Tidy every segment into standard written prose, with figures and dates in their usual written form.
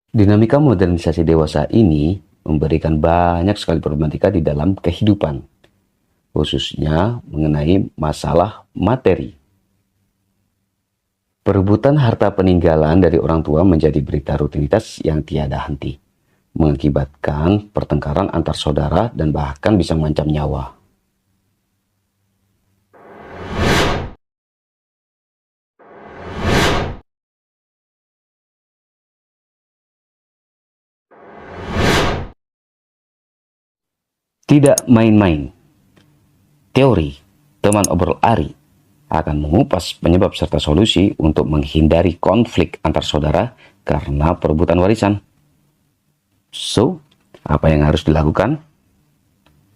Dinamika modernisasi dewasa ini memberikan banyak sekali problematika di dalam kehidupan, khususnya mengenai masalah materi. Perebutan harta peninggalan dari orang tua menjadi berita rutinitas yang tiada henti, mengakibatkan pertengkaran antar saudara dan bahkan bisa mengancam nyawa. Tidak main-main. Teori teman obrol Ari akan mengupas penyebab serta solusi untuk menghindari konflik antar saudara karena perebutan warisan. So, apa yang harus dilakukan?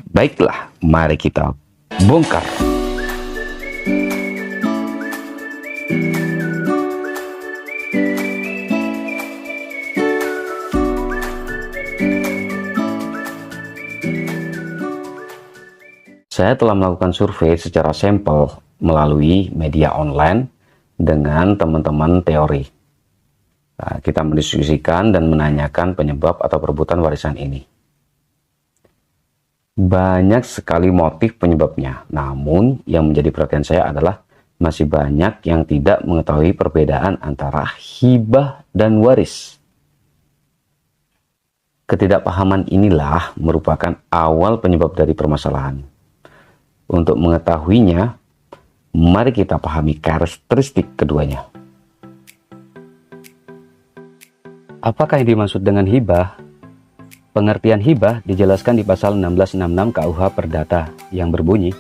Baiklah, mari kita bongkar. Saya telah melakukan survei secara sampel melalui media online dengan teman-teman teori. Nah, kita mendiskusikan dan menanyakan penyebab atau perebutan warisan ini. Banyak sekali motif penyebabnya, namun yang menjadi perhatian saya adalah masih banyak yang tidak mengetahui perbedaan antara hibah dan waris. Ketidakpahaman inilah merupakan awal penyebab dari permasalahan. Untuk mengetahuinya, mari kita pahami karakteristik keduanya. Apakah yang dimaksud dengan hibah? Pengertian hibah dijelaskan di pasal 1666 KUH Perdata yang berbunyi,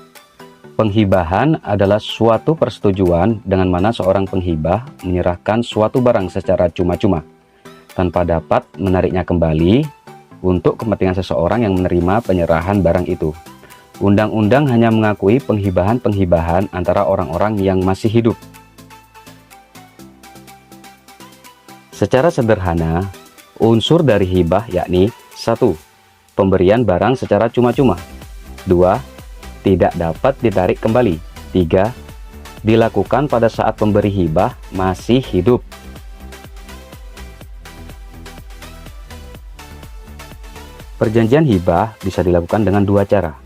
penghibahan adalah suatu persetujuan dengan mana seorang penghibah menyerahkan suatu barang secara cuma-cuma, tanpa dapat menariknya kembali untuk kepentingan seseorang yang menerima penyerahan barang itu. Undang-undang hanya mengakui penghibahan-penghibahan antara orang-orang yang masih hidup. Secara sederhana, unsur dari hibah yakni 1. Pemberian barang secara cuma-cuma. 2. Tidak dapat ditarik kembali. 3. Dilakukan pada saat pemberi hibah masih hidup. Perjanjian hibah bisa dilakukan dengan dua cara,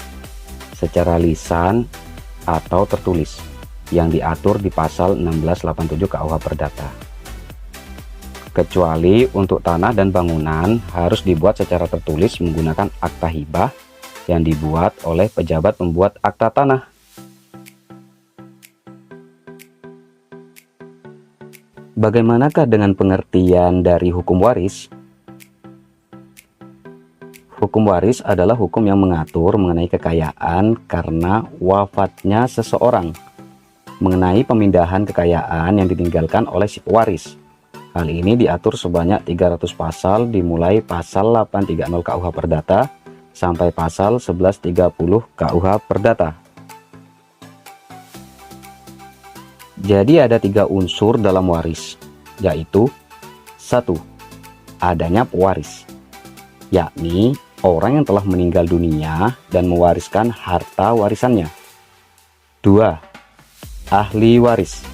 secara lisan atau tertulis, yang diatur di pasal 1687 KUH Perdata. Kecuali untuk tanah dan bangunan harus dibuat secara tertulis menggunakan akta hibah yang dibuat oleh pejabat pembuat akta tanah. Bagaimanakah dengan pengertian dari hukum waris? Hukum waris adalah hukum yang mengatur mengenai kekayaan karena wafatnya seseorang, mengenai pemindahan kekayaan yang ditinggalkan oleh si pewaris. Hal ini diatur sebanyak 300 pasal dimulai pasal 830 KUH Perdata sampai pasal 1130 KUH Perdata. Jadi ada 3 unsur dalam waris, yaitu 1. Adanya pewaris, yakni orang yang telah meninggal dunia dan mewariskan harta warisannya. 2. Ahli waris,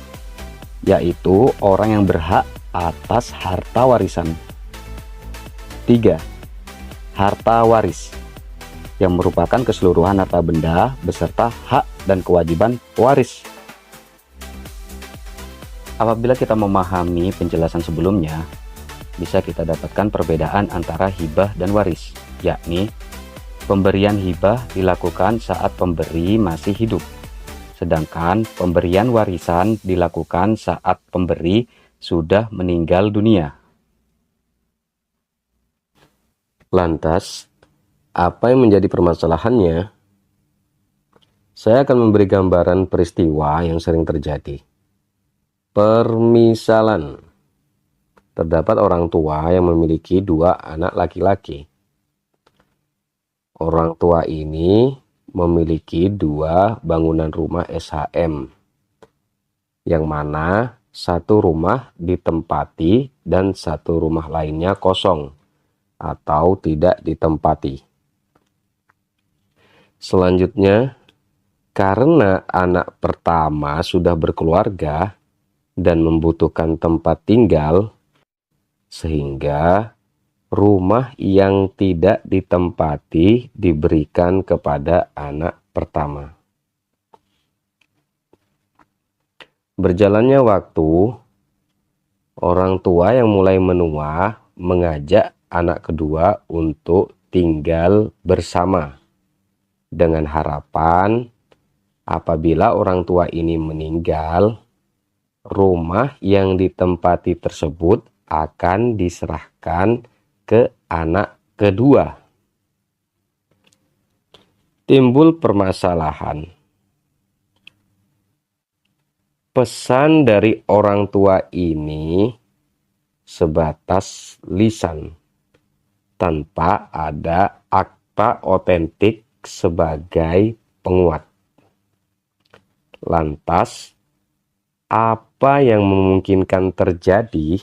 yaitu orang yang berhak atas harta warisan. 3. Harta waris, yang merupakan keseluruhan harta benda beserta hak dan kewajiban pewaris. Apabila kita memahami penjelasan sebelumnya, bisa kita dapatkan perbedaan antara hibah dan waris, yakni pemberian hibah dilakukan saat pemberi masih hidup, sedangkan pemberian warisan dilakukan saat pemberi sudah meninggal dunia. Lantas, apa yang menjadi permasalahannya? Saya akan memberi gambaran peristiwa yang sering terjadi. Permisalan, terdapat orang tua yang memiliki 2 anak laki-laki. Orang tua ini memiliki 2 bangunan rumah SHM, yang mana satu rumah ditempati dan satu rumah lainnya kosong atau tidak ditempati. Selanjutnya, karena anak pertama sudah berkeluarga dan membutuhkan tempat tinggal, sehingga Rumah yang tidak ditempati diberikan kepada anak pertama. Berjalannya waktu, orang tua yang mulai menua mengajak anak kedua untuk tinggal bersama dengan harapan apabila orang tua ini meninggal, rumah yang ditempati tersebut akan diserahkan ke anak kedua. Timbul permasalahan. Pesan dari orang tua ini sebatas lisan, tanpa ada akta otentik sebagai penguat. Lantas, apa yang memungkinkan terjadi?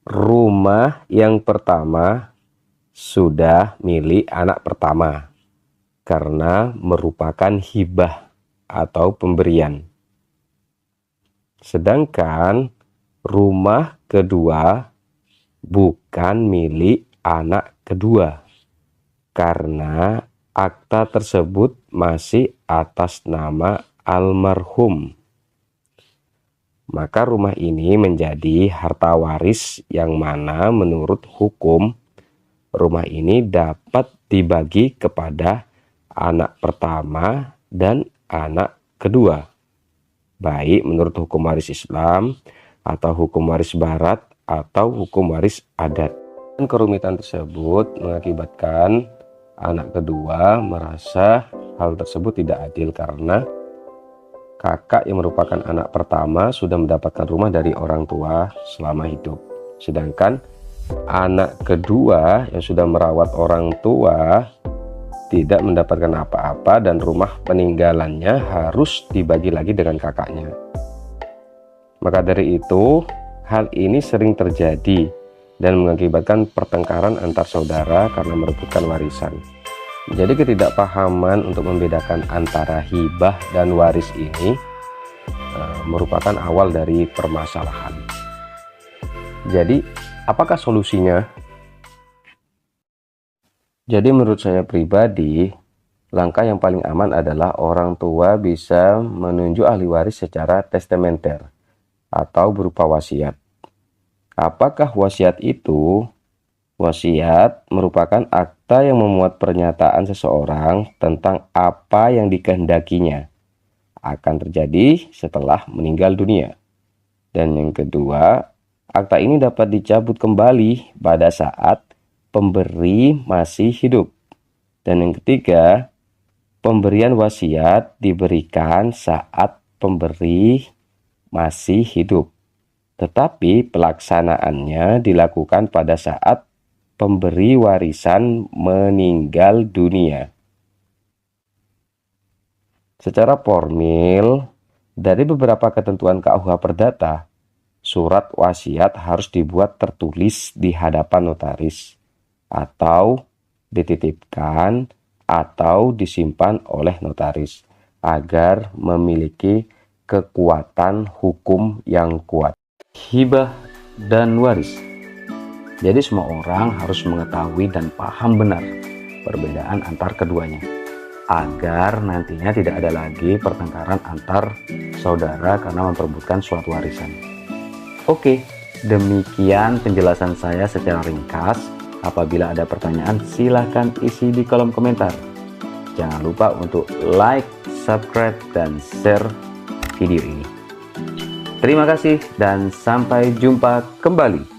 Rumah yang pertama sudah milik anak pertama karena merupakan hibah atau pemberian. Sedangkan rumah kedua bukan milik anak kedua karena akta tersebut masih atas nama almarhum. Maka rumah ini menjadi harta waris yang mana menurut hukum rumah ini dapat dibagi kepada anak pertama dan anak kedua, baik menurut hukum waris Islam atau hukum waris Barat atau hukum waris adat. Dan kerumitan tersebut mengakibatkan anak kedua merasa hal tersebut tidak adil karena kakak yang merupakan anak pertama sudah mendapatkan rumah dari orang tua selama hidup. Sedangkan anak kedua yang sudah merawat orang tua tidak mendapatkan apa-apa dan rumah peninggalannya harus dibagi lagi dengan kakaknya. Maka dari itu, hal ini sering terjadi dan mengakibatkan pertengkaran antar saudara karena merebutkan warisan. Jadi ketidakpahaman untuk membedakan antara hibah dan waris ini merupakan awal dari permasalahan. Jadi, apakah solusinya? Jadi menurut saya pribadi, langkah yang paling aman adalah orang tua bisa menunjuk ahli waris secara testamenter atau berupa wasiat. Apakah wasiat itu? Wasiat merupakan akta yang memuat pernyataan seseorang tentang apa yang dikehendakinya akan terjadi setelah meninggal dunia. Dan yang kedua, akta ini dapat dicabut kembali pada saat pemberi masih hidup. Dan yang ketiga, pemberian wasiat diberikan saat pemberi masih hidup. Tetapi pelaksanaannya dilakukan pada saat pemberi warisan meninggal dunia. Secara formil, dari beberapa ketentuan KUH Perdata, surat wasiat harus dibuat tertulis di hadapan notaris, atau dititipkan atau disimpan oleh notaris, agar memiliki kekuatan hukum yang kuat. Hibah dan waris. Jadi semua orang harus mengetahui dan paham benar perbedaan antar keduanya, agar nantinya tidak ada lagi pertengkaran antar saudara karena memperebutkan suatu warisan. Oke, demikian penjelasan saya secara ringkas. Apabila ada pertanyaan, silahkan isi di kolom komentar. Jangan lupa untuk like, subscribe, dan share video ini. Terima kasih dan sampai jumpa kembali.